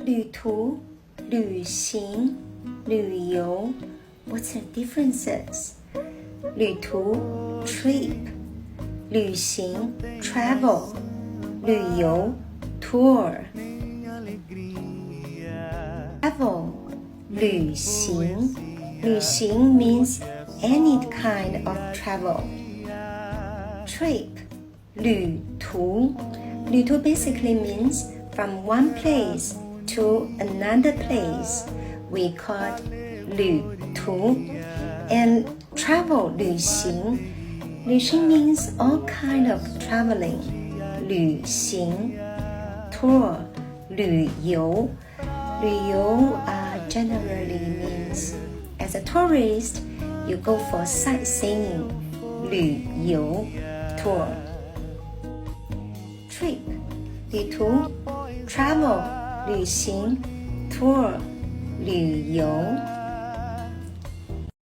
旅途、旅行、旅游 What's the differences? 旅途 trip 旅行 travel 旅游 tour travel 旅行旅行 means any kind of travel trip 旅途旅途 basically means from one place to another place we call it 旅途 and travel 旅行旅行 means all kind of traveling 旅行 tour 旅游旅游generally means as a tourist you go for sightseeing 旅游 tour trip 旅途 travel 旅行 tour 旅游